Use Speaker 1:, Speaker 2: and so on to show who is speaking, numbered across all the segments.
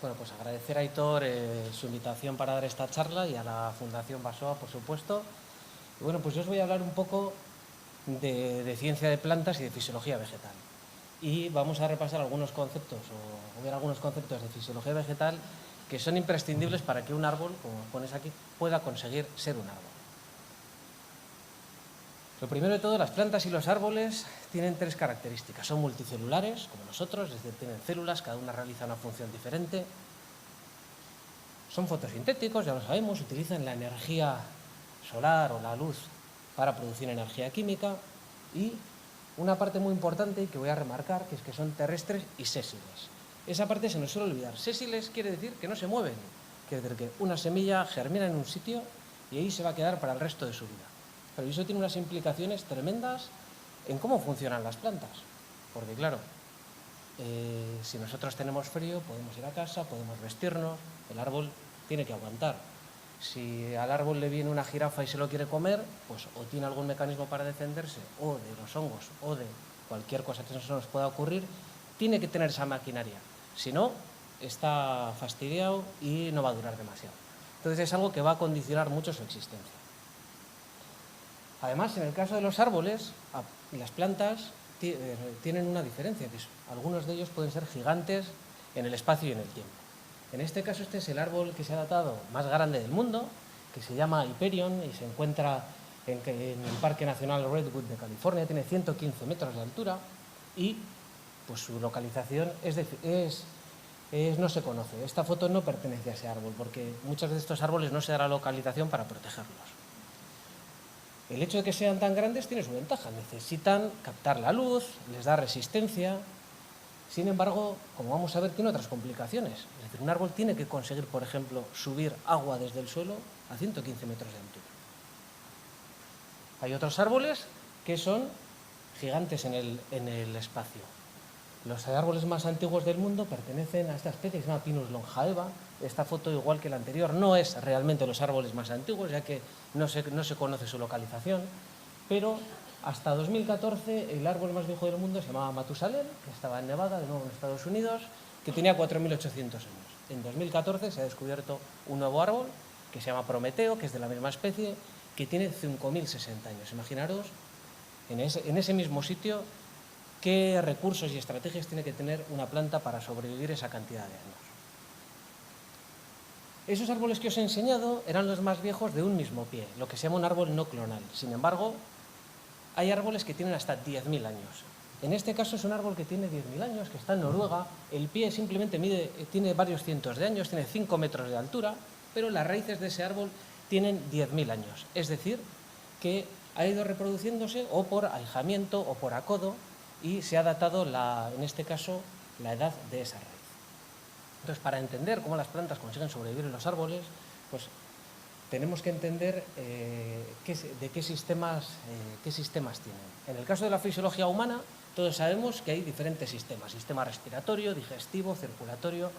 Speaker 1: Bueno, pues agradecer a Aitor su invitación para dar esta charla y a la Fundación Basoa, por supuesto. Y bueno, pues yo os voy a hablar un poco de ciencia de plantas y de fisiología vegetal. Y vamos a repasar algunos conceptos, o ver algunos conceptos de fisiología vegetal que son imprescindibles para que un árbol, como pones aquí, pueda conseguir ser un árbol. Lo primero de todo, las plantas y los árboles tienen tres características. Son multicelulares, como nosotros, es decir, tienen células, cada una realiza una función diferente. Son fotosintéticos, ya lo sabemos, utilizan la energía solar o la luz para producir energía química. Y una parte muy importante que voy a remarcar, que es que son terrestres y sésiles. Esa parte se nos suele olvidar. Sésiles quiere decir que no se mueven, quiere decir que una semilla germina en un sitio y ahí se va a quedar para el resto de su vida. Pero eso tiene unas implicaciones tremendas en cómo funcionan las plantas. Porque claro, si nosotros tenemos frío, podemos ir a casa, podemos vestirnos, el árbol tiene que aguantar. Si al árbol le viene una jirafa y se lo quiere comer, pues o tiene algún mecanismo para defenderse, o de los hongos, o de cualquier cosa que se nos pueda ocurrir, tiene que tener esa maquinaria. Si no, está fastidiado y no va a durar demasiado. Entonces es algo que va a condicionar mucho su existencia. Además, en el caso de los árboles, las plantas tienen una diferencia, que algunos de ellos pueden ser gigantes en el espacio y en el tiempo. En este caso, este es el árbol que se ha datado más grande del mundo, que se llama Hyperion y se encuentra en el Parque Nacional Redwood de California, tiene 115 metros de altura y pues, su localización no se conoce. Esta foto no pertenece a ese árbol porque muchos de estos árboles no se dará localización para protegerlos. El hecho de que sean tan grandes tiene su ventaja. Necesitan captar la luz, les da resistencia. Sin embargo, como vamos a ver, tiene otras complicaciones. Es decir, un árbol tiene que conseguir, por ejemplo, subir agua desde el suelo a 115 metros de altura. Hay otros árboles que son gigantes en el espacio. Los árboles más antiguos del mundo pertenecen a esta especie que se llama Pinus longaeva. Esta foto, igual que la anterior, no es realmente los árboles más antiguos, ya que no se conoce su localización, pero hasta 2014 el árbol más viejo del mundo se llamaba Matusalén, que estaba en Nevada, de nuevo en Estados Unidos, que tenía 4.800 años. En 2014 se ha descubierto un nuevo árbol que se llama Prometeo, que es de la misma especie, que tiene 5.060 años. Imaginaros en ese mismo sitio qué recursos y estrategias tiene que tener una planta para sobrevivir esa cantidad de años. Esos árboles que os he enseñado eran los más viejos de un mismo pie, lo que se llama un árbol no clonal. Sin embargo, hay árboles que tienen hasta 10.000 años. En este caso es un árbol que tiene 10.000 años, que está en Noruega. El pie simplemente tiene varios cientos de años, tiene 5 metros de altura, pero las raíces de ese árbol tienen 10.000 años. Es decir, que ha ido reproduciéndose o por ahijamiento o por acodo y se ha datado, en este caso, la edad de esa raíz. Entonces, para entender cómo las plantas consiguen sobrevivir en los árboles, pues tenemos que entender de qué sistemas tienen. En el caso de la fisiología humana, todos sabemos que hay diferentes sistemas. Sistema respiratorio, digestivo, circulatorio,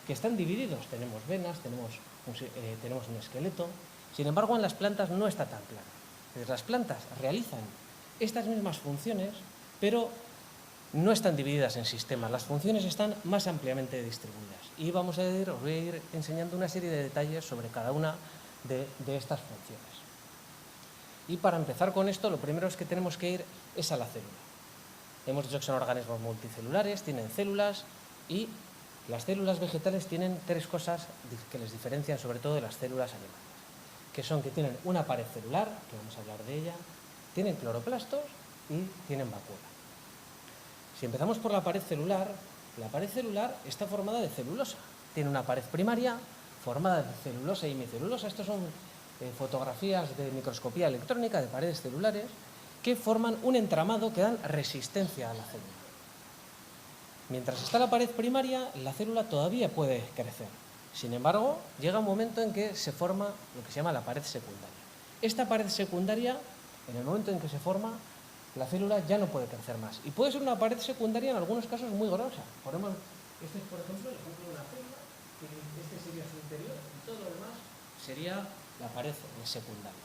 Speaker 1: que están divididos. Tenemos venas, tenemos un esqueleto. Sin embargo, en las plantas no está tan claro. Entonces, las plantas realizan estas mismas funciones, pero no están divididas en sistemas, las funciones están más ampliamente distribuidas. Y os voy a ir enseñando una serie de detalles sobre cada una de estas funciones. Y para empezar con esto, lo primero es que tenemos que ir es a la célula. Hemos dicho que son organismos multicelulares, tienen células y las células vegetales tienen tres cosas que les diferencian sobre todo de las células animales, que son que tienen una pared celular, que vamos a hablar de ella, tienen cloroplastos y tienen vacuola. Si empezamos por la pared celular está formada de celulosa. Tiene una pared primaria formada de celulosa y hemicelulosa. Estas son fotografías de microscopía electrónica de paredes celulares que forman un entramado que dan resistencia a la célula. Mientras está la pared primaria, la célula todavía puede crecer. Sin embargo, llega un momento en que se forma lo que se llama la pared secundaria. Esta pared secundaria, en el momento en que se forma, la célula ya no puede crecer más. Y puede ser una pared secundaria en algunos casos muy grosa. Este es, por ejemplo, el ejemplo de una célula, que este sería su interior y todo lo demás sería la pared secundaria.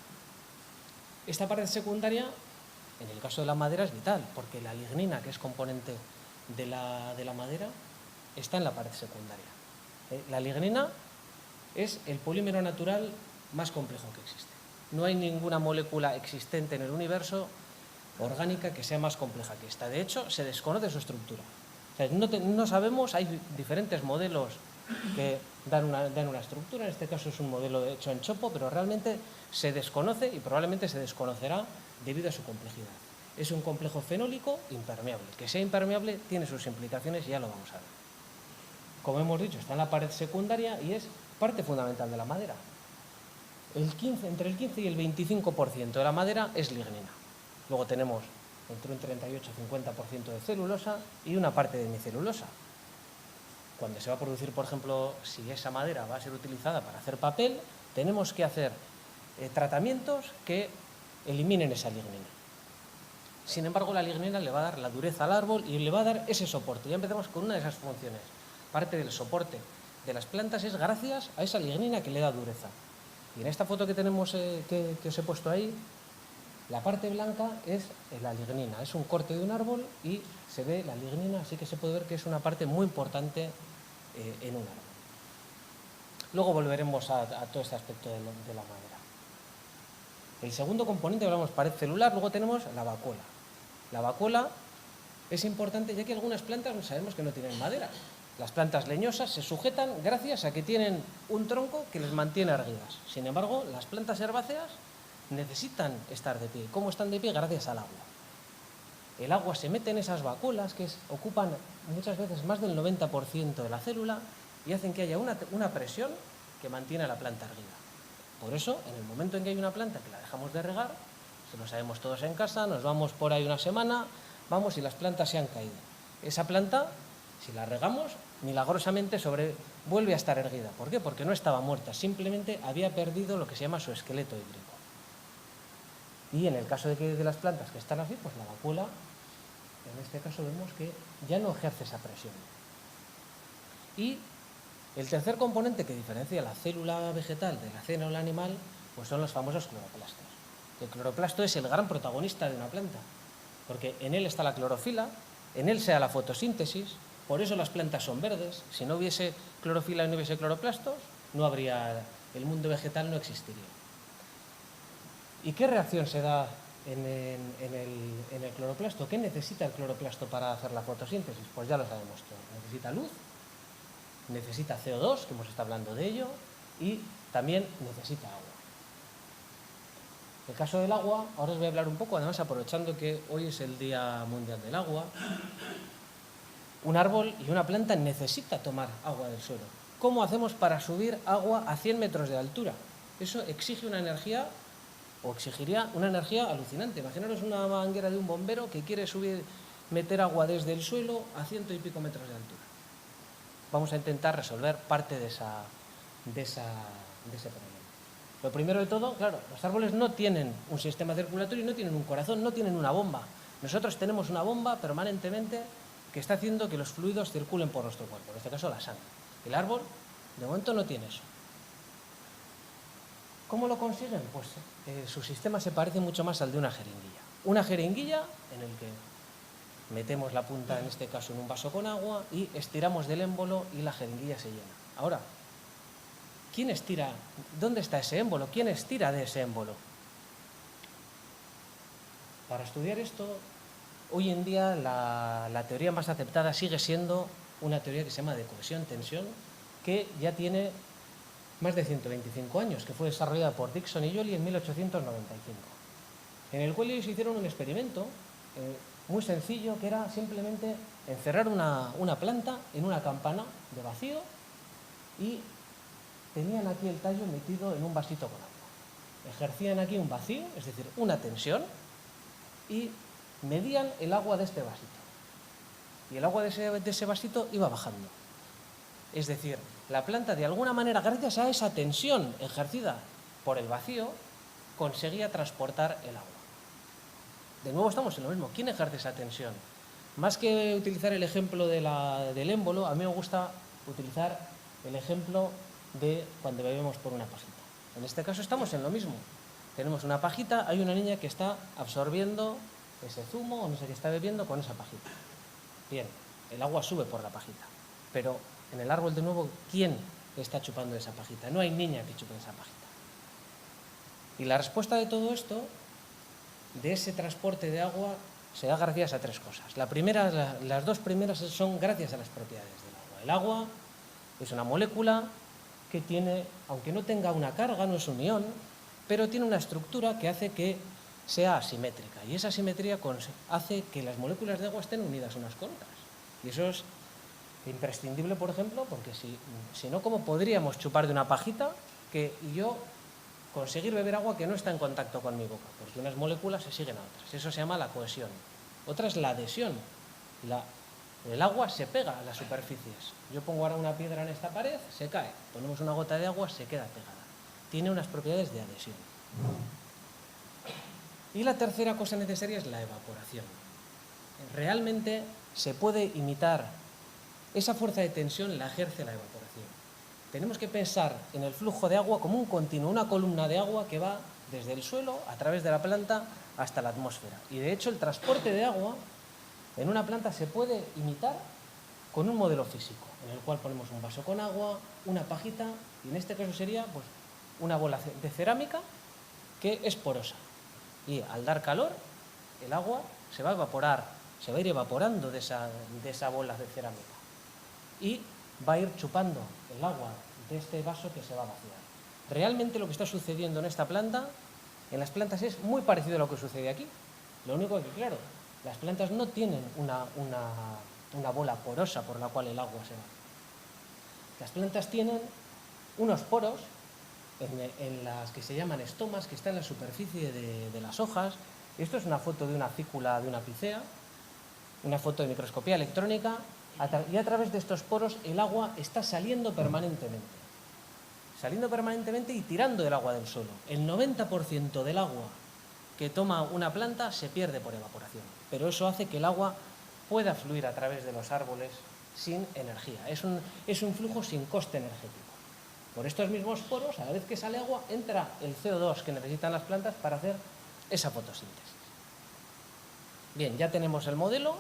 Speaker 1: Esta pared secundaria, en el caso de la madera, es vital, porque la lignina, que es componente de la madera, está en la pared secundaria. La lignina es el polímero natural más complejo que existe. No hay ninguna molécula existente en el universo orgánica que sea más compleja que esta. De hecho, se desconoce su estructura. O sea, no sabemos, hay diferentes modelos que dan una estructura, en este caso es un modelo hecho en chopo, pero realmente se desconoce y probablemente se desconocerá debido a su complejidad. Es un complejo fenólico impermeable. Que sea impermeable tiene sus implicaciones y ya lo vamos a ver. Como hemos dicho, está en la pared secundaria y es parte fundamental de la madera. Entre el 15 y el 25% de la madera es lignina. Luego tenemos entre un 38 y 50% de celulosa y una parte de hemicelulosa. Cuando se va a producir, por ejemplo, si esa madera va a ser utilizada para hacer papel, tenemos que hacer tratamientos que eliminen esa lignina. Sin embargo, la lignina le va a dar la dureza al árbol y le va a dar ese soporte. Ya empezamos con una de esas funciones. Parte del soporte de las plantas es gracias a esa lignina que le da dureza. Y en esta foto que tenemos, que os he puesto ahí, la parte blanca es la lignina. Es un corte de un árbol y se ve la lignina, así que se puede ver que es una parte muy importante en un árbol. Luego volveremos a todo este aspecto de la madera. El segundo componente, hablamos pared celular, luego tenemos la vacuola. La vacuola es importante ya que algunas plantas sabemos que no tienen madera. Las plantas leñosas se sujetan gracias a que tienen un tronco que les mantiene erguidas. Sin embargo, las plantas herbáceas necesitan estar de pie. ¿Cómo están de pie? Gracias al agua. El agua se mete en esas vacuolas que ocupan muchas veces más del 90% de la célula y hacen que haya una presión que mantiene a la planta erguida. Por eso, en el momento en que hay una planta que la dejamos de regar, se lo sabemos todos en casa, nos vamos por ahí una semana, vamos y las plantas se han caído. Esa planta, si la regamos, milagrosamente vuelve a estar erguida. ¿Por qué? Porque no estaba muerta, simplemente había perdido lo que se llama su esqueleto hídrico. Y en el caso de las plantas que están así, pues la vacuola, en este caso vemos que ya no ejerce esa presión. Y el tercer componente que diferencia la célula vegetal de la célula animal, pues son los famosos cloroplastos. El cloroplasto es el gran protagonista de una planta, porque en él está la clorofila, en él se da la fotosíntesis, por eso las plantas son verdes. Si no hubiese clorofila y no hubiese cloroplastos, el mundo vegetal no existiría. ¿Y qué reacción se da en el cloroplasto? ¿Qué necesita el cloroplasto para hacer la fotosíntesis? Pues ya lo sabemos todo. Necesita luz, necesita CO2, que hemos estado hablando de ello, y también necesita agua. En el caso del agua, ahora os voy a hablar un poco, además aprovechando que hoy es el Día Mundial del Agua. Un árbol y una planta necesita tomar agua del suelo. ¿Cómo hacemos para subir agua a 100 metros de altura? Eso exige una energía, o exigiría una energía alucinante. Imaginaros una manguera de un bombero que quiere meter agua desde el suelo a 100 y pico metros de altura. Vamos a intentar resolver parte de ese problema. Lo primero de todo, claro, los árboles no tienen un sistema circulatorio, no tienen un corazón, no tienen una bomba. Nosotros tenemos una bomba permanentemente que está haciendo que los fluidos circulen por nuestro cuerpo, en este caso la sangre. El árbol, de momento, no tiene eso. ¿Cómo lo consiguen? Pues su sistema se parece mucho más al de una jeringuilla. Una jeringuilla en el que metemos la punta, en este caso, en un vaso con agua y estiramos del émbolo y la jeringuilla se llena. Ahora, ¿quién estira? ¿Dónde está ese émbolo? ¿Quién estira de ese émbolo? Para estudiar esto, hoy en día la teoría más aceptada sigue siendo una teoría que se llama de cohesión-tensión, que ya tiene más de 125 años, que fue desarrollada por Dickson y Joly en 1895, en el cual ellos hicieron un experimento muy sencillo, que era simplemente encerrar una planta en una campana de vacío y tenían aquí el tallo metido en un vasito con agua. Ejercían aquí un vacío, es decir, una tensión, y medían el agua de este vasito. Y el agua de ese vasito iba bajando. Es decir, la planta, de alguna manera, gracias a esa tensión ejercida por el vacío, conseguía transportar el agua. De nuevo estamos en lo mismo. ¿Quién ejerce esa tensión? Más que utilizar el ejemplo del émbolo, a mí me gusta utilizar el ejemplo de cuando bebemos por una pajita. En este caso estamos en lo mismo. Tenemos una pajita, hay una niña que está absorbiendo ese zumo o no sé qué está bebiendo con esa pajita. Bien, el agua sube por la pajita, pero en el árbol de nuevo, ¿quién está chupando esa pajita? No hay niña que chupe esa pajita. Y la respuesta de todo esto, de ese transporte de agua, se da gracias a tres cosas. Las dos primeras son gracias a las propiedades del agua. El agua es una molécula que tiene, aunque no tenga una carga, no es un ión, pero tiene una estructura que hace que sea asimétrica. Y esa asimetría hace que las moléculas de agua estén unidas unas con otras. Y eso es imprescindible, por ejemplo, porque si no, ¿cómo podríamos chupar de una pajita y yo conseguir beber agua que no está en contacto con mi boca? Porque unas moléculas se siguen a otras. Eso se llama la cohesión. Otra es la adhesión. El agua se pega a las superficies. Yo pongo ahora una piedra en esta pared, se cae. Ponemos una gota de agua, se queda pegada. Tiene unas propiedades de adhesión. Y la tercera cosa necesaria es la evaporación. Realmente se puede imitar esa fuerza de tensión, la ejerce la evaporación. Tenemos que pensar en el flujo de agua como un continuo, una columna de agua que va desde el suelo, a través de la planta, hasta la atmósfera. Y de hecho el transporte de agua en una planta se puede imitar con un modelo físico, en el cual ponemos un vaso con agua, una pajita, y en este caso sería pues, una bola de cerámica que es porosa. Y al dar calor, el agua se va a evaporar, se va a ir evaporando de esa bola de cerámica. Y va a ir chupando el agua de este vaso que se va a vaciar. Realmente lo que está sucediendo en esta planta, en las plantas es muy parecido a lo que sucede aquí. Lo único que, claro, las plantas no tienen una bola porosa por la cual el agua se va. Las plantas tienen unos poros en las que se llaman estomas, que están en la superficie de las hojas. Esto es una foto de una cícula de una picea, una foto de microscopía electrónica, y a través de estos poros el agua está saliendo permanentemente y tirando del agua del suelo. El 90% del agua que toma una planta se pierde por evaporación, pero eso hace que el agua pueda fluir a través de los árboles sin energía. Es un flujo sin coste energético. Por estos mismos poros, a la vez que sale agua, entra el CO2 que necesitan las plantas para hacer esa fotosíntesis. Bien, ya tenemos el modelo,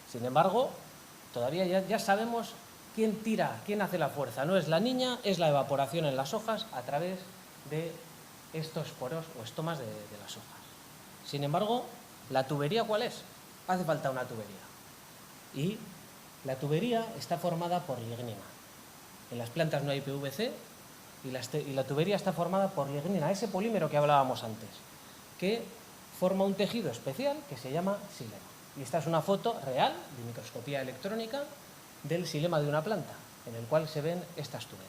Speaker 1: sin embargo, todavía ya sabemos quién tira, quién hace la fuerza. No es la niña, es la evaporación en las hojas a través de estos poros o estomas de las hojas. Sin embargo, ¿la tubería cuál es? Hace falta una tubería. Y la tubería está formada por lignina. En las plantas no hay PVC y la tubería está formada por lignina, ese polímero que hablábamos antes, que forma un tejido especial que se llama xilema. Y esta es una foto real de microscopía electrónica del xilema de una planta, en el cual se ven estas tuberías.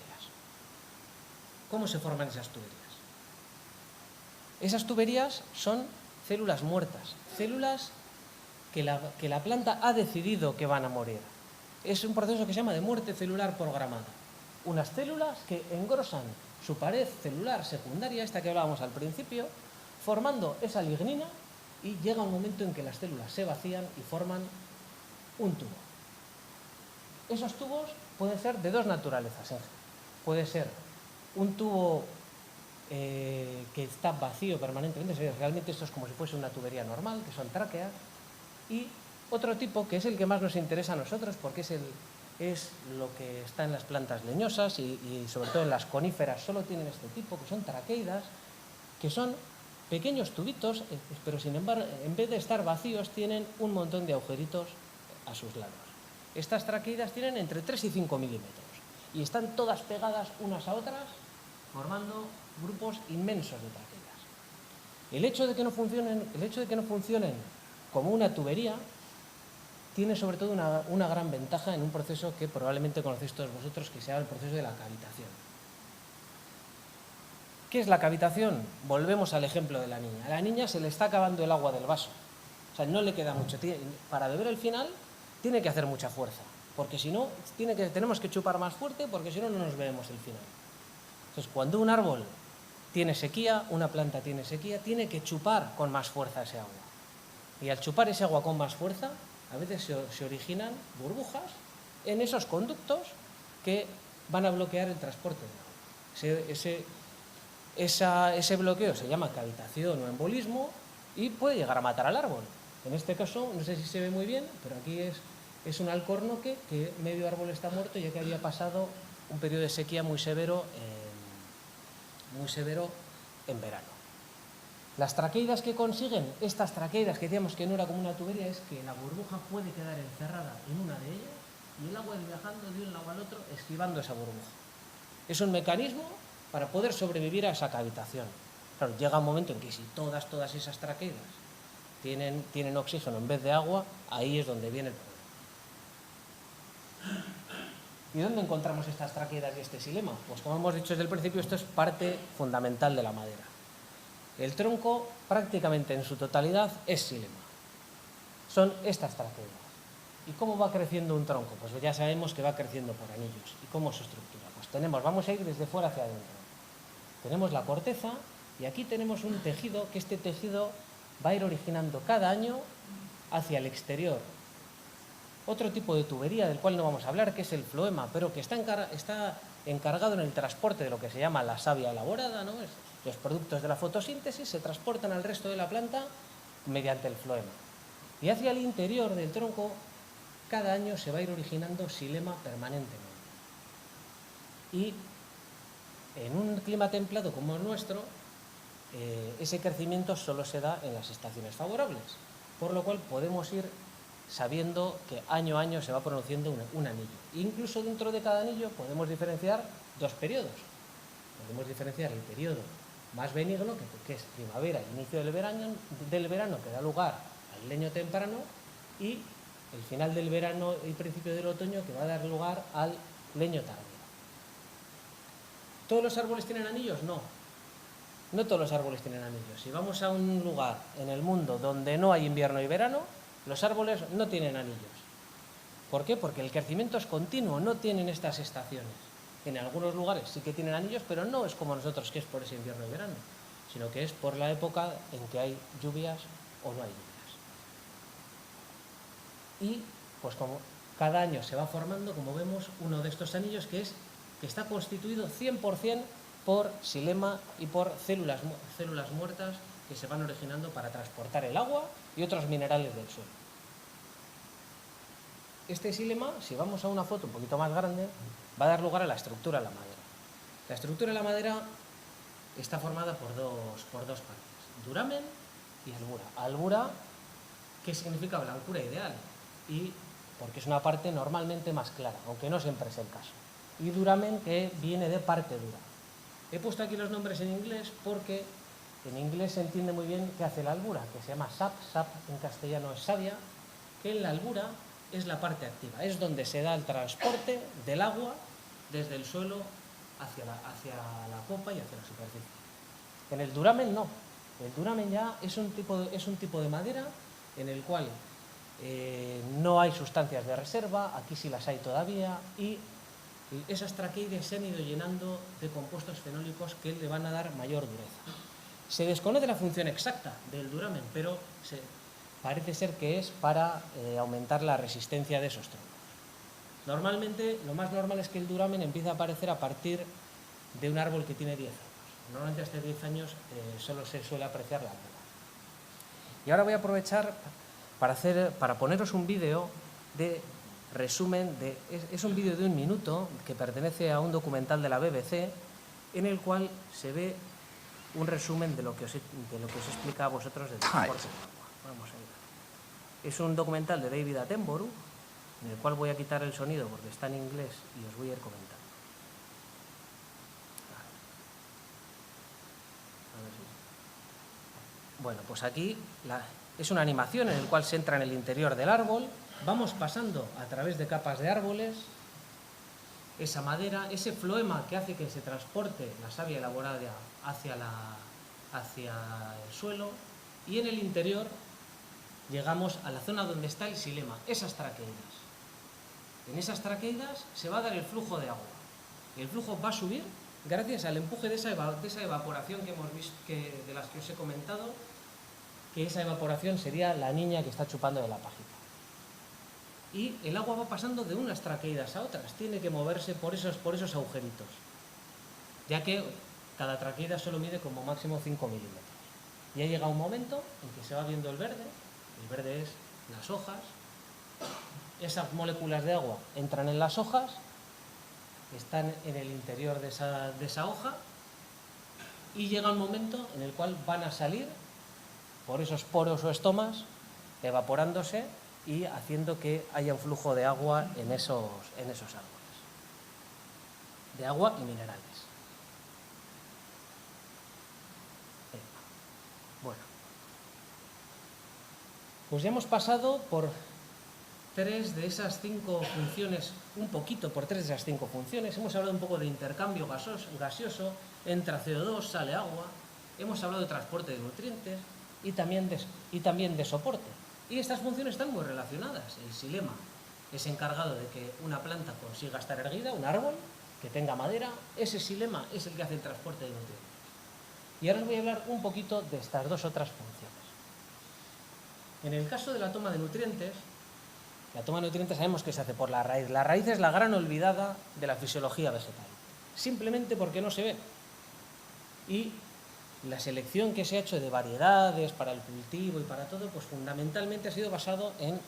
Speaker 1: ¿Cómo se forman esas tuberías? Esas tuberías son células muertas, células que la planta ha decidido que van a morir. Es un proceso que se llama de muerte celular programada. Unas células que engrosan su pared celular secundaria, esta que hablábamos al principio, formando esa lignina, y llega un momento en que las células se vacían y forman un tubo. Esos tubos pueden ser de dos naturalezas. Puede ser un tubo que está vacío permanentemente, realmente esto es como si fuese una tubería normal, que son tráqueas, y otro tipo que es el que más nos interesa a nosotros porque es lo que está en las plantas leñosas y sobre todo en las coníferas solo tienen este tipo, que son traqueidas, que son pequeños tubitos, pero sin embargo, en vez de estar vacíos, tienen un montón de agujeritos a sus lados. Estas traqueidas tienen entre 3 y 5 milímetros y están todas pegadas unas a otras, formando grupos inmensos de traqueidas. El hecho de que no funcionen como una tubería tiene sobre todo una gran ventaja en un proceso que probablemente conocéis todos vosotros, que se llama el proceso de la cavitación. ¿Qué es la cavitación? Volvemos al ejemplo de la niña. A la niña se le está acabando el agua del vaso. O sea, no le queda mucho. Para beber el final tiene que hacer mucha fuerza, porque si no, tenemos que chupar más fuerte, porque si no, no nos bebemos el final. Entonces, cuando un árbol tiene sequía, una planta tiene sequía, tiene que chupar con más fuerza ese agua. Y al chupar ese agua con más fuerza, a veces se originan burbujas en esos conductos que van a bloquear el transporte de agua. Ese bloqueo se llama cavitación o embolismo y puede llegar a matar al árbol. En este caso, no sé si se ve muy bien, pero aquí es Es un alcornoque que medio árbol está muerto ya que había pasado un periodo de sequía muy severo en verano. Las traqueidas que consiguen, estas traqueidas que decíamos que no era como una tubería, es que la burbuja puede quedar encerrada en una de ellas y el agua viajando de un lado al otro esquivando esa burbuja. Es un mecanismo para poder sobrevivir a esa cavitación. Claro, llega un momento en que si todas esas traqueidas tienen oxígeno en vez de agua, ahí es donde viene el problema. ¿Y dónde encontramos estas traqueidas y este xilema? Pues como hemos dicho desde el principio, esto es parte fundamental de la madera. El tronco prácticamente en su totalidad es xilema. Son estas traqueidas. ¿Y cómo va creciendo un tronco? Pues ya sabemos que va creciendo por anillos. ¿Y cómo se estructura? Pues vamos a ir desde fuera hacia adentro. Tenemos la corteza y aquí tenemos un tejido, que este tejido va a ir originando cada año hacia el exterior otro tipo de tubería del cual no vamos a hablar, que es el floema, pero que está encargado en el transporte de lo que se llama la savia elaborada, ¿no? Los productos de la fotosíntesis se transportan al resto de la planta mediante el floema. Y hacia el interior del tronco, cada año se va a ir originando xilema permanentemente. Y en un clima templado como el nuestro, ese crecimiento solo se da en las estaciones favorables, por lo cual podemos ir sabiendo que año a año se va produciendo un anillo. Incluso dentro de cada anillo podemos diferenciar dos periodos. Podemos diferenciar el periodo más benigno, que es primavera, inicio del verano, que da lugar al leño temprano, y el final del verano y principio del otoño, que va a dar lugar al leño tardío. ¿Todos los árboles tienen anillos? No. No todos los árboles tienen anillos. Si vamos a un lugar en el mundo donde no hay invierno y verano, los árboles no tienen anillos. ¿Por qué? Porque el crecimiento es continuo, no tienen estas estaciones. En algunos lugares sí que tienen anillos, pero no es como nosotros, que es por ese invierno y verano, sino que es por la época en que hay lluvias o no hay lluvias. Y pues como cada año se va formando, como vemos, uno de estos anillos que está constituido 100% por xilema y por células muertas que se van originando para transportar el agua y otros minerales del suelo. Este xilema, si vamos a una foto un poquito más grande, va a dar lugar a la estructura de la madera. La estructura de la madera está formada por dos partes, duramen y albura. Albura, que significa blancura ideal, y porque es una parte normalmente más clara, aunque no siempre es el caso. Y duramen, que viene de parte dura. He puesto aquí los nombres en inglés porque en inglés se entiende muy bien qué hace la albura, que se llama sap en castellano es savia, que en la albura es la parte activa, es donde se da el transporte del agua desde el suelo hacia la copa y hacia la superficie. En el duramen no, el duramen ya es un tipo de madera en el cual no hay sustancias de reserva, aquí sí las hay todavía, y esas traqueides se han ido llenando de compuestos fenólicos que le van a dar mayor dureza. Se desconoce la función exacta del duramen, pero parece ser que es para aumentar la resistencia de esos troncos. Normalmente, lo más normal es que el duramen empiece a aparecer a partir de un árbol que tiene 10 años. Normalmente hasta 10 años solo se suele apreciar la albura. Y ahora voy a aprovechar para poneros un vídeo de resumen, es un vídeo de 1 minuto que pertenece a un documental de la BBC en el cual se ve un resumen de lo que os explica a vosotros del transporte del agua. Vamos a ir. Es un documental de David Attenborough, en el cual voy a quitar el sonido porque está en inglés y os voy a ir comentando. Bueno, pues aquí es una animación en la cual se entra en el interior del árbol, vamos pasando a través de capas de árboles, esa madera, ese floema que hace que se transporte la savia elaborada hacia el suelo, y en el interior llegamos a la zona donde está el xilema, esas traqueidas. En esas traqueidas se va a dar el flujo de agua. El flujo va a subir gracias al empuje de esa evaporación que hemos visto, de las que os he comentado, que esa evaporación sería la niña que está chupando de la pajita. Y el agua va pasando de unas traqueidas a otras, tiene que moverse por esos agujeritos, ya que cada traqueida solo mide como máximo 5 milímetros. Ya llega un momento en que se va viendo el verde es las hojas, Esas moléculas de agua entran en las hojas, están en el interior de esa hoja y llega un momento en el cual van a salir por esos poros o estomas, evaporándose y haciendo que haya un flujo de agua en esos árboles, de agua y minerales. Bueno, pues ya hemos pasado por 3 de esas 5 funciones, un poquito por 3 de esas 5 funciones. Hemos hablado un poco de intercambio gaseoso, entra CO2, sale agua, hemos hablado de transporte de nutrientes y también de soporte. Y estas funciones están muy relacionadas. El xilema es encargado de que una planta consiga estar erguida, un árbol, que tenga madera. Ese xilema es el que hace el transporte de nutrientes. Y ahora os voy a hablar un poquito de estas 2 otras funciones. En el caso de la toma de nutrientes, la toma de nutrientes sabemos que se hace por la raíz. La raíz es la gran olvidada de la fisiología vegetal, simplemente porque no se ve. Y la selección que se ha hecho de variedades para el cultivo y para todo, pues fundamentalmente ha sido basado en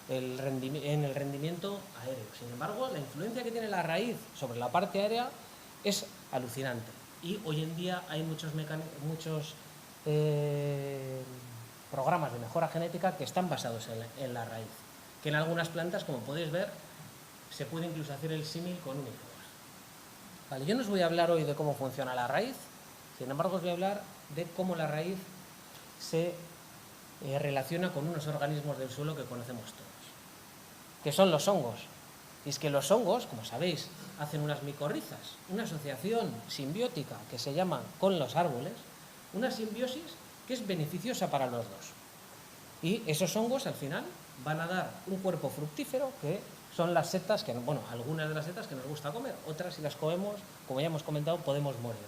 Speaker 1: el rendimiento aéreo. Sin embargo, la influencia que tiene la raíz sobre la parte aérea es alucinante. Y hoy en día hay muchos programas de mejora genética que están basados en la raíz, que en algunas plantas, como podéis ver, se puede incluso hacer el símil con un microorganismo. Vale, yo no os voy a hablar hoy de cómo funciona la raíz, sin embargo os voy a hablar de cómo la raíz se relaciona con unos organismos del suelo que conocemos todos, que son los hongos. Y es que los hongos, como sabéis, hacen unas micorrizas, una asociación simbiótica que se llama con los árboles, una simbiosis que es beneficiosa para los dos. Y esos hongos al final van a dar un cuerpo fructífero que son las setas, algunas de las setas que nos gusta comer, otras si las comemos, como ya hemos comentado, podemos morir.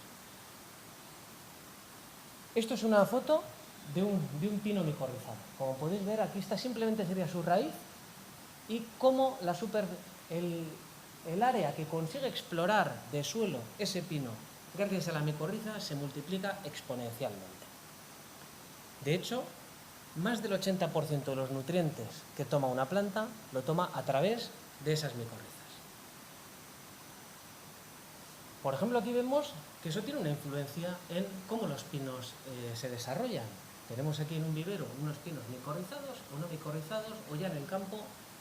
Speaker 1: Esto es una foto de un pino micorrizado. Como podéis ver, aquí está, simplemente sería su raíz y cómo el área que consigue explorar de suelo ese pino gracias a la micorriza se multiplica exponencialmente. De hecho, más del 80% de los nutrientes que toma una planta lo toma a través de esas micorrizas. Por ejemplo, aquí vemos que eso tiene una influencia en cómo los pinos se desarrollan. Tenemos aquí en un vivero unos pinos micorrizados o no micorrizados, o ya en el campo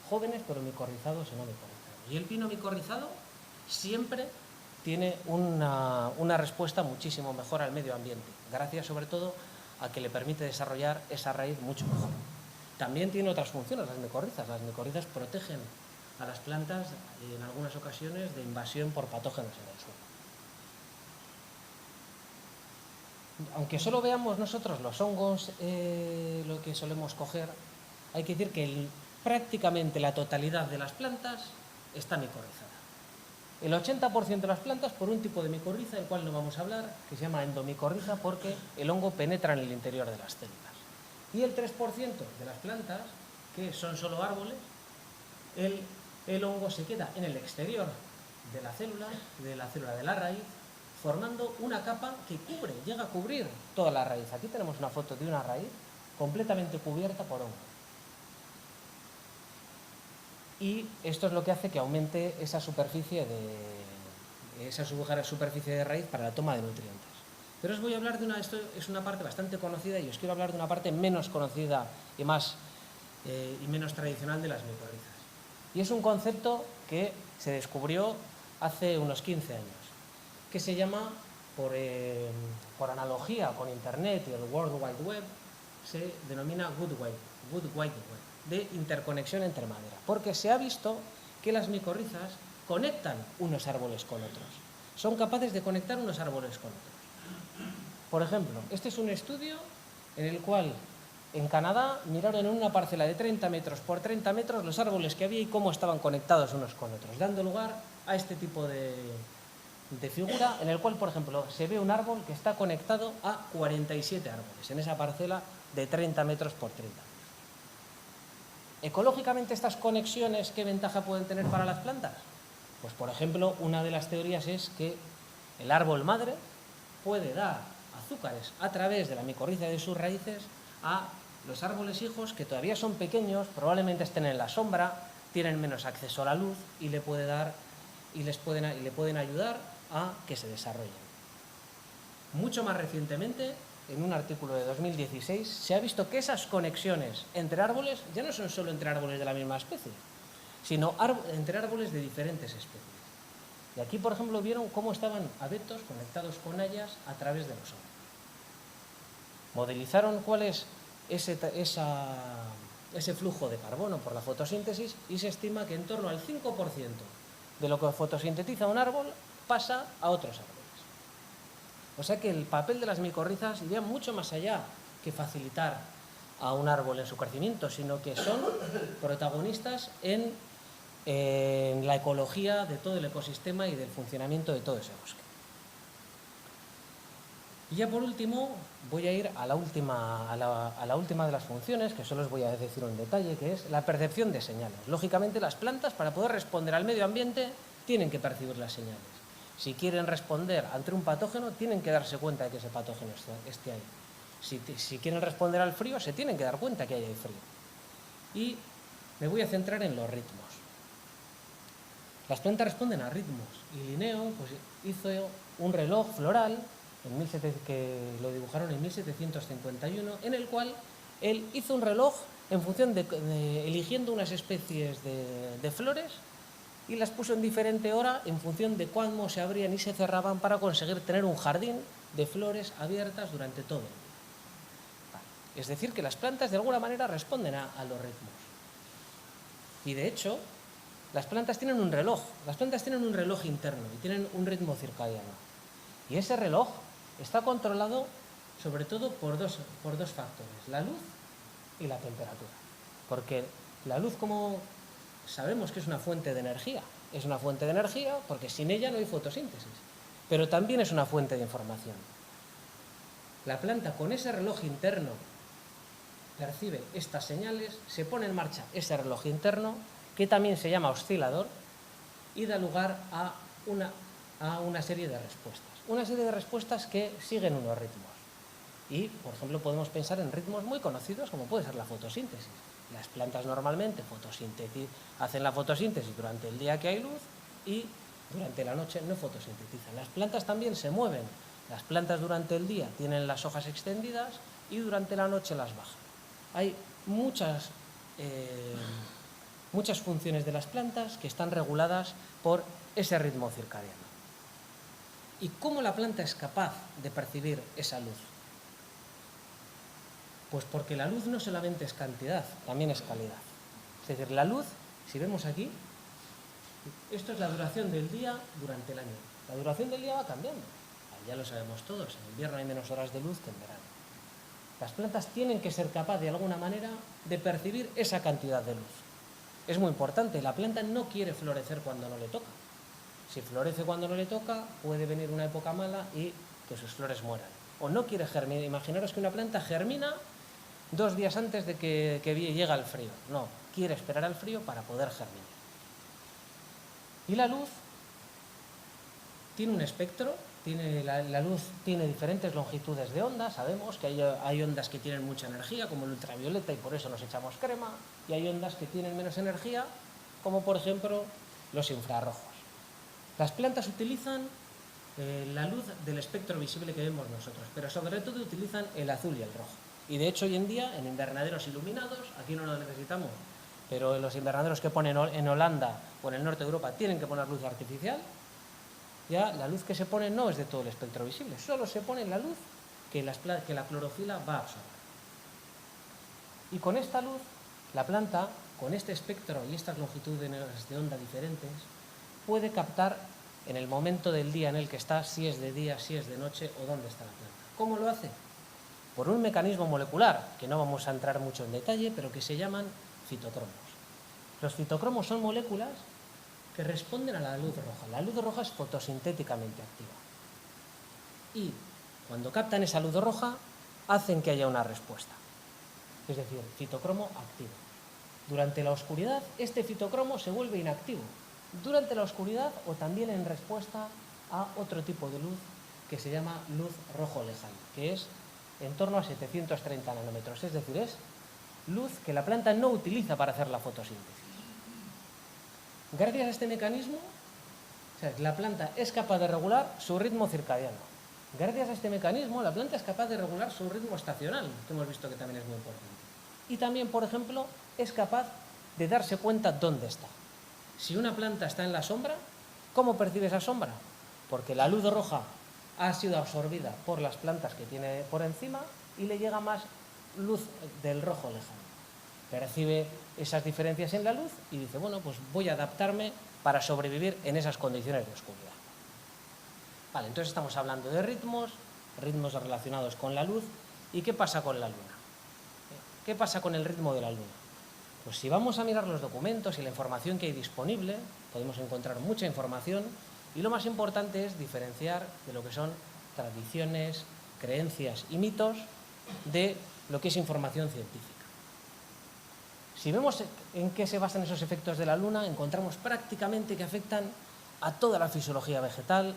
Speaker 1: jóvenes pero micorrizados o no micorrizados. Y el pino micorrizado siempre tiene una respuesta muchísimo mejor al medio ambiente, gracias sobre todo a que le permite desarrollar esa raíz mucho mejor. También tiene otras funciones las micorrizas. Las micorrizas protegen a las plantas en algunas ocasiones de invasión por patógenos en el suelo. Aunque solo veamos nosotros los hongos, lo que solemos coger, hay que decir que prácticamente la totalidad de las plantas está micorrizada. El 80% de las plantas por un tipo de micorriza, del cual no vamos a hablar, que se llama endomicorriza, porque el hongo penetra en el interior de las células. Y el 3% de las plantas, que son solo árboles, el hongo se queda en el exterior de la célula de la raíz, formando una capa que llega a cubrir toda la raíz. Aquí tenemos una foto de una raíz completamente cubierta por hongo. Y esto es lo que hace que aumente esa superficie de raíz para la toma de nutrientes. Pero os voy a hablar esto es una parte bastante conocida y os quiero hablar de una parte menos conocida y menos tradicional de las micorrizas. Y es un concepto que se descubrió hace unos 15 años, que se llama, por analogía con Internet y el World Wide Web, se denomina Good Wide Web, de interconexión entre madera, porque se ha visto que las micorrizas conectan unos árboles con otros, son capaces de conectar unos árboles con otros. Por ejemplo, este es un estudio en el cual en Canadá miraron en una parcela de 30 metros por 30 metros los árboles que había y cómo estaban conectados unos con otros, dando lugar a este tipo de figura en el cual, por ejemplo, se ve un árbol que está conectado a 47 árboles en esa parcela de 30 metros por 30 metros. Ecológicamente, estas conexiones, ¿qué ventaja pueden tener para las plantas? Pues, por ejemplo, una de las teorías es que el árbol madre puede dar azúcares a través de la micorriza de sus raíces a Los árboles hijos, que todavía son pequeños, probablemente estén en la sombra, tienen menos acceso a la luz y le pueden ayudar a que se desarrollen. Mucho más recientemente, en un artículo de 2016, se ha visto que esas conexiones entre árboles ya no son solo entre árboles de la misma especie, sino entre árboles de diferentes especies. Y aquí, por ejemplo, vieron cómo estaban abetos conectados con hayas a través de los hongos. Modelizaron cuál es ese flujo de carbono por la fotosíntesis y se estima que en torno al 5% de lo que fotosintetiza un árbol pasa a otros árboles. O sea que el papel de las micorrizas iría mucho más allá que facilitar a un árbol en su crecimiento, sino que son protagonistas en la ecología de todo el ecosistema y del funcionamiento de todo ese bosque. Y ya por último voy a ir a la última de las funciones, que solo os voy a decir un detalle, que es la percepción de señales. Lógicamente las plantas, para poder responder al medio ambiente, tienen que percibir las señales. Si quieren responder ante un patógeno, tienen que darse cuenta de que ese patógeno esté ahí. Si quieren responder al frío, se tienen que dar cuenta que hay frío. Y me voy a centrar en los ritmos. Las plantas responden a ritmos, y Linneo pues, hizo un reloj floral que lo dibujaron en 1751, en el cual él hizo un reloj en función eligiendo unas especies de flores y las puso en diferente hora en función de cuándo se abrían y se cerraban para conseguir tener un jardín de flores abiertas durante todo el día. Es decir, que las plantas de alguna manera responden a los ritmos. Y de hecho, las plantas tienen un reloj interno y tienen un ritmo circadiano. Y ese reloj está controlado sobre todo por dos factores, la luz y la temperatura. Porque la luz, como sabemos que es una fuente de energía porque sin ella no hay fotosíntesis, pero también es una fuente de información. La planta, con ese reloj interno, percibe estas señales, se pone en marcha ese reloj interno, que también se llama oscilador, y da lugar a una serie de respuestas. Una serie de respuestas que siguen unos ritmos. Y, por ejemplo, podemos pensar en ritmos muy conocidos como puede ser la fotosíntesis. Las plantas normalmente hacen la fotosíntesis durante el día que hay luz y durante la noche no fotosintetizan. Las plantas también se mueven. Las plantas durante el día tienen las hojas extendidas y durante la noche las bajan. Hay muchas funciones de las plantas que están reguladas por ese ritmo circadiano. ¿Y cómo la planta es capaz de percibir esa luz? Pues porque la luz no solamente es cantidad, también es calidad. Es decir, la luz, si vemos aquí, esto es la duración del día durante el año. La duración del día va cambiando. Ya lo sabemos todos, en invierno hay menos horas de luz que en verano. Las plantas tienen que ser capaces de alguna manera de percibir esa cantidad de luz. Es muy importante, la planta no quiere florecer cuando no le toca. Si florece cuando no le toca, puede venir una época mala y que sus flores mueran. O no quiere germinar. Imaginaros que una planta germina 2 días antes de que llega el frío. No, quiere esperar al frío para poder germinar. Y la luz tiene un espectro, la luz tiene diferentes longitudes de onda. Sabemos que hay ondas que tienen mucha energía, como el ultravioleta, y por eso nos echamos crema, y hay ondas que tienen menos energía, como por ejemplo los infrarrojos. Las plantas utilizan la luz del espectro visible que vemos nosotros, pero sobre todo utilizan el azul y el rojo. Y de hecho hoy en día en invernaderos iluminados, aquí no lo necesitamos, pero en los invernaderos que ponen en Holanda o en el norte de Europa tienen que poner luz artificial. Ya la luz que se pone no es de todo el espectro visible, solo se pone la luz que la clorofila va a absorber. Y con esta luz, la planta, con este espectro y estas longitudes de onda diferentes, puede captar en el momento del día en el que está, si es de día, si es de noche o dónde está la planta. ¿Cómo lo hace? Por un mecanismo molecular, que no vamos a entrar mucho en detalle, pero que se llaman fitocromos. Los fitocromos son moléculas que responden a la luz roja. La luz roja es fotosintéticamente activa. Y cuando captan esa luz roja, hacen que haya una respuesta. Es decir, fitocromo activo. Durante la oscuridad, este fitocromo se vuelve inactivo. Durante la oscuridad o también en respuesta a otro tipo de luz que se llama luz rojo lejana, que es en torno a 730 nanómetros. Es decir, es luz que la planta no utiliza para hacer la fotosíntesis. Gracias a este mecanismo, o sea, la planta es capaz de regular su ritmo circadiano. Gracias a este mecanismo, la planta es capaz de regular su ritmo estacional, que hemos visto que también es muy importante. Y también, por ejemplo, es capaz de darse cuenta dónde está. Si una planta está en la sombra, ¿cómo percibe esa sombra? Porque la luz roja ha sido absorbida por las plantas que tiene por encima y le llega más luz del rojo lejano. Percibe esas diferencias en la luz y dice, bueno, pues voy a adaptarme para sobrevivir en esas condiciones de oscuridad. Vale, entonces estamos hablando de ritmos relacionados con la luz. ¿Y qué pasa con la luna? ¿Qué pasa con el ritmo de la luna? Pues si vamos a mirar los documentos y la información que hay disponible, podemos encontrar mucha información y lo más importante es diferenciar de lo que son tradiciones, creencias y mitos de lo que es información científica. Si vemos en qué se basan esos efectos de la luna, encontramos prácticamente que afectan a toda la fisiología vegetal,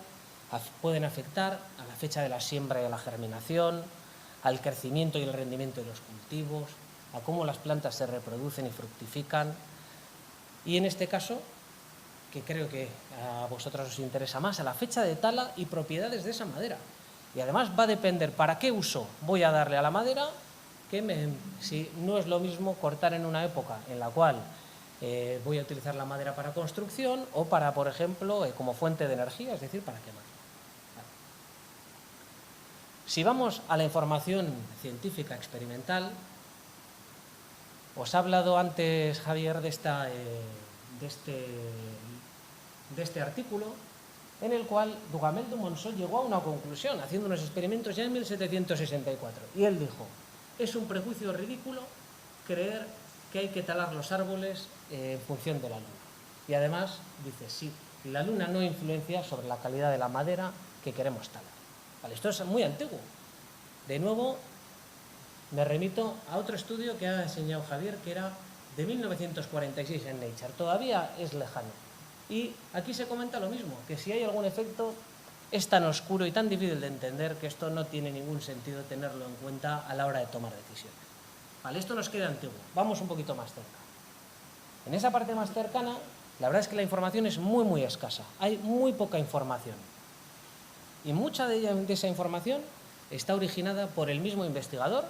Speaker 1: pueden afectar a la fecha de la siembra y de la germinación, al crecimiento y el rendimiento de los cultivos, a cómo las plantas se reproducen y fructifican. Y en este caso, que creo que a vosotros os interesa más, a la fecha de tala y propiedades de esa madera. Y además va a depender para qué uso voy a darle a la madera, si no es lo mismo cortar en una época en la cual voy a utilizar la madera para construcción o para, por ejemplo, como fuente de energía, es decir, para quemar. Vale. Si vamos a la información científica experimental, os ha hablado antes, Javier, de este artículo en el cual Duhamel du Monceau llegó a una conclusión haciendo unos experimentos ya en 1764. Y él dijo, es un prejuicio ridículo creer que hay que talar los árboles en función de la luna. Y además dice, sí, la luna no influencia sobre la calidad de la madera que queremos talar. Vale, esto es muy antiguo. De nuevo, me remito a otro estudio que ha enseñado Javier, que era de 1946 en Nature. Todavía es lejano. Y aquí se comenta lo mismo, que si hay algún efecto es tan oscuro y tan difícil de entender que esto no tiene ningún sentido tenerlo en cuenta a la hora de tomar decisiones. Vale, esto nos queda antiguo. Vamos un poquito más cerca. En esa parte más cercana, la verdad es que la información es muy, muy escasa. Hay muy poca información. Y mucha de esa información está originada por el mismo investigador,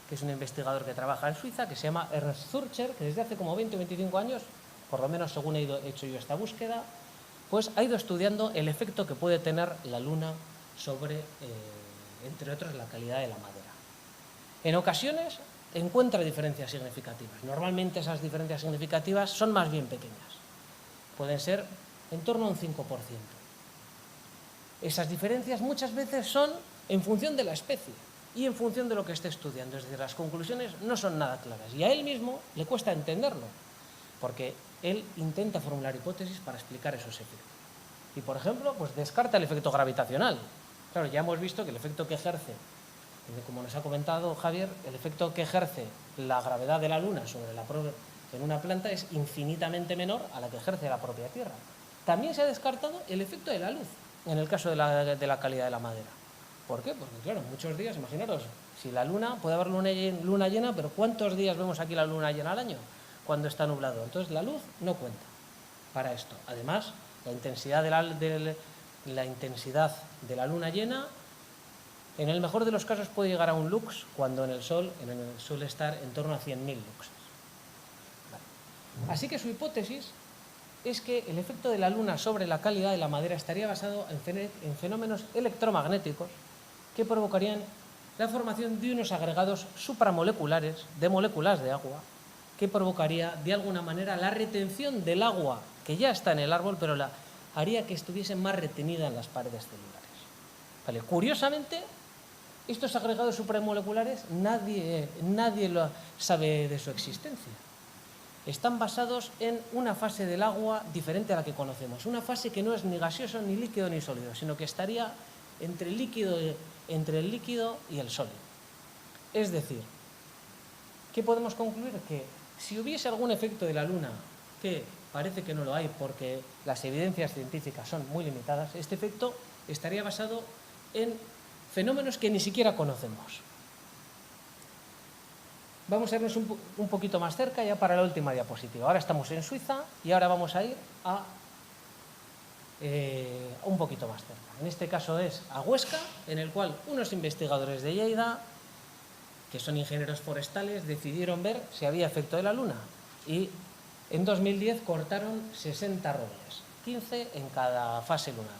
Speaker 1: que es un investigador que trabaja en Suiza, que se llama Ernst Zurcher, que desde hace como 20 o 25 años, por lo menos según he hecho yo esta búsqueda, pues ha ido estudiando el efecto que puede tener la luna sobre, entre otros, la calidad de la madera. En ocasiones encuentra diferencias significativas. Normalmente esas diferencias significativas son más bien pequeñas. Pueden ser en torno a un 5%. Esas diferencias muchas veces son en función de la especie y en función de lo que esté estudiando. Es decir, las conclusiones no son nada claras. Y a él mismo le cuesta entenderlo, porque él intenta formular hipótesis para explicar esos efectos. Y, por ejemplo, pues descarta el efecto gravitacional. Claro, ya hemos visto que el efecto que ejerce, como nos ha comentado Javier, el efecto que ejerce la gravedad de la Luna en una planta es infinitamente menor a la que ejerce la propia Tierra. También se ha descartado el efecto de la luz, en el caso de la calidad de la madera. ¿Por qué? Porque, claro, muchos días, imaginaros, si la Luna, puede haber luna llena, pero ¿cuántos días vemos aquí la luna llena al año? Cuando está nublado. Entonces la luz no cuenta para esto. Además, la intensidad de la luna llena, en el mejor de los casos puede llegar a un lux, cuando en el Sol suele estar en torno a 100.000 luxes. Vale. Así que su hipótesis es que el efecto de la luna sobre la calidad de la madera estaría basado en fenómenos electromagnéticos que provocarían la formación de unos agregados supramoleculares de moléculas de agua, que provocaría de alguna manera la retención del agua que ya está en el árbol, pero haría que estuviese más retenida en las paredes celulares. Vale. Curiosamente, estos agregados supramoleculares nadie lo sabe de su existencia. Están basados en una fase del agua diferente a la que conocemos, una fase que no es ni gaseoso, ni líquido, ni sólido, sino que estaría entre el líquido y el sólido. Es decir, ¿qué podemos concluir? Que si hubiese algún efecto de la Luna, que parece que no lo hay porque las evidencias científicas son muy limitadas, este efecto estaría basado en fenómenos que ni siquiera conocemos. Vamos a irnos un poquito más cerca ya para la última diapositiva. Ahora estamos en Suiza y ahora vamos a ir a un poquito más cerca. En este caso es a Huesca, en el cual unos investigadores de Lleida, que son ingenieros forestales, decidieron ver si había efecto de la luna y en 2010 cortaron 60 robles, 15 en cada fase lunar,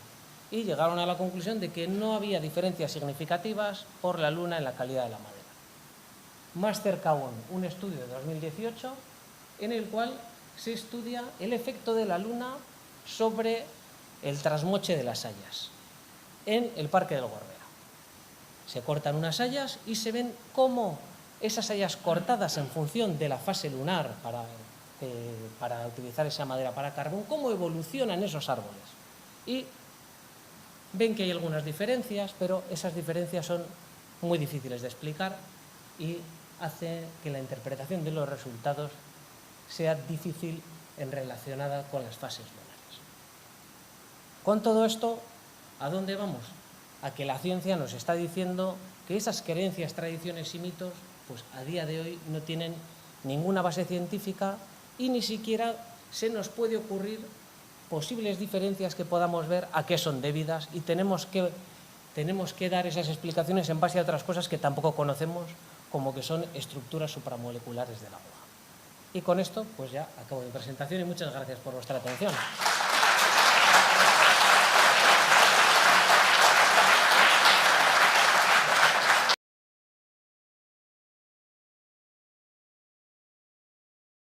Speaker 1: y llegaron a la conclusión de que no había diferencias significativas por la luna en la calidad de la madera. Más cerca aún, un estudio de 2018 en el cual se estudia el efecto de la luna sobre el trasmoche de las hayas en el Parque del Gorbea. Se cortan unas hayas y se ven cómo esas hayas cortadas en función de la fase lunar para utilizar esa madera para carbón, cómo evolucionan esos árboles. Y ven que hay algunas diferencias, pero esas diferencias son muy difíciles de explicar y hace que la interpretación de los resultados sea difícil en relacionada con las fases lunares. Con todo esto, ¿a dónde vamos? A que la ciencia nos está diciendo que esas creencias, tradiciones y mitos, pues a día de hoy no tienen ninguna base científica y ni siquiera se nos puede ocurrir posibles diferencias que podamos ver a qué son debidas, y tenemos que dar esas explicaciones en base a otras cosas que tampoco conocemos, como que son estructuras supramoleculares del agua. Y con esto, pues ya acabo mi presentación y muchas gracias por vuestra atención.